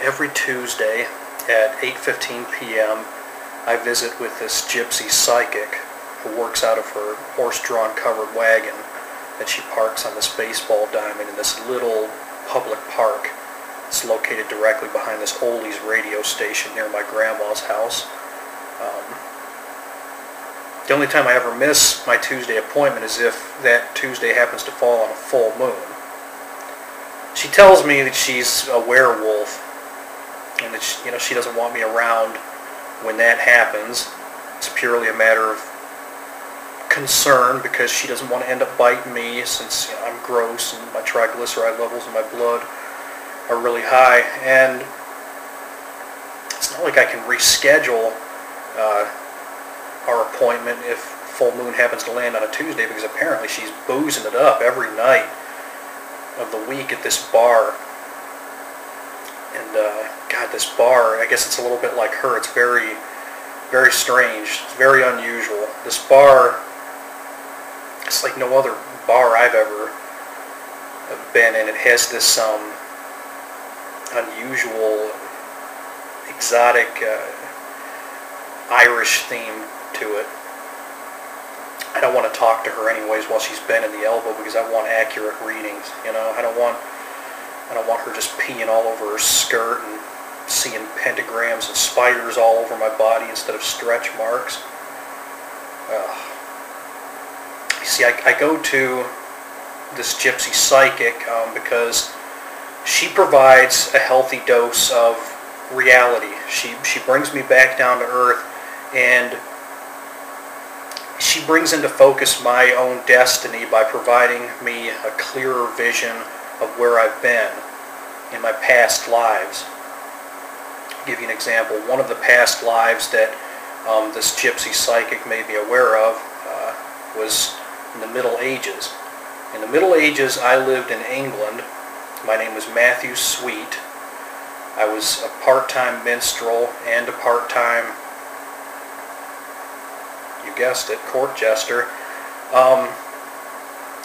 Every Tuesday at 8:15 p.m. I visit with this gypsy psychic who works out of her horse-drawn covered wagon that she parks on this baseball diamond in this little public park. It's located directly behind this oldies radio station near my grandma's house. The only time I ever miss my Tuesday appointment is if that Tuesday happens to fall on a full moon. She tells me that she's a werewolf and that she doesn't want me around when that happens. It's purely a matter of concern because she doesn't want to end up biting me since I'm gross and my triglyceride levels in my blood are really high. And it's not like I can reschedule our appointment if full moon happens to land on a Tuesday, because apparently she's boozing it up every night of the week at this bar. And God, this bar, I guess it's a little bit like her. It's very, very strange. It's very unusual. This bar, it's like no other bar I've ever been in. It has this unusual, exotic Irish theme to it. I don't want to talk to her anyways while she's bending the elbow because I want accurate readings. I don't want her just peeing all over her skirt and seeing pentagrams and spiders all over my body instead of stretch marks. You see, I go to this gypsy psychic because she provides a healthy dose of reality. She brings me back down to earth, and she brings into focus my own destiny by providing me a clearer vision of where I've been in my past lives. I'll give you an example. One of the past lives that this gypsy psychic made me aware of was in the Middle Ages. In the Middle Ages, I lived in England. My name was Matthew Sweet. I was a part-time minstrel and a part-time, you guessed it, court jester.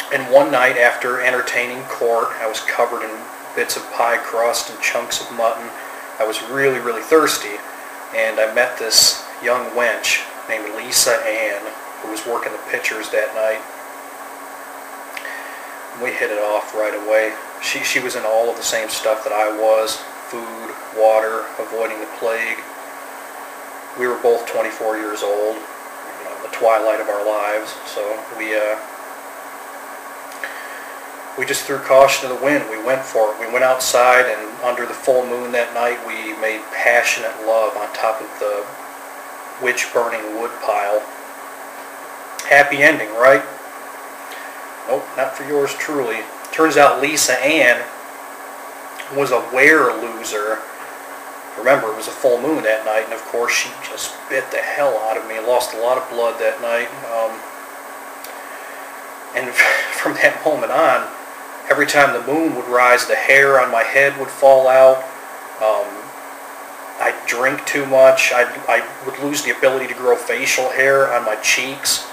And one night after entertaining court, I was covered in bits of pie crust and chunks of mutton. I was really, really thirsty, and I met this young wench named Lisa Ann, who was working the pitchers that night. We hit it off right away. She was into all of the same stuff that I was: food, water, avoiding the plague. We were both 24 years old, the twilight of our lives, so we just threw caution to the wind. We went for it. We went outside, and under the full moon that night, we made passionate love on top of the witch-burning wood pile. Happy ending, right? Nope, not for yours truly. Turns out Lisa Ann was a were-loser. Remember, it was a full moon that night, and of course she just bit the hell out of me. Lost a lot of blood that night. And from that moment on, every time the moon would rise, the hair on my head would fall out. I'd drink too much. I would lose the ability to grow facial hair on my cheeks,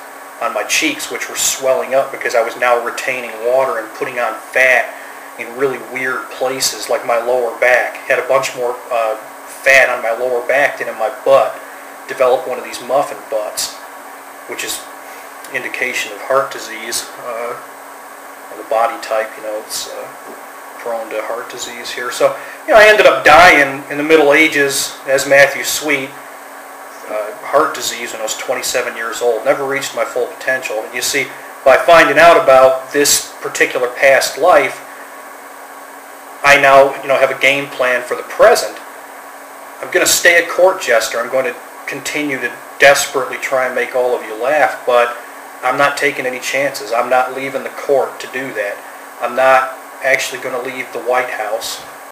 which were swelling up because I was now retaining water and putting on fat in really weird places, like my lower back. Had a bunch more fat on my lower back than in my butt. Developed one of these muffin butts, which is indication of heart disease. The body type, it's prone to heart disease here. So, I ended up dying in the Middle Ages as Matthew Sweet. Heart disease when I was 27 years old. Never reached my full potential. And you see, by finding out about this particular past life, I now, have a game plan for the present. I'm going to stay a court jester. I'm going to continue to desperately try and make all of you laugh, but I'm not taking any chances. I'm not leaving the court to do that. I'm not actually going to leave the White House.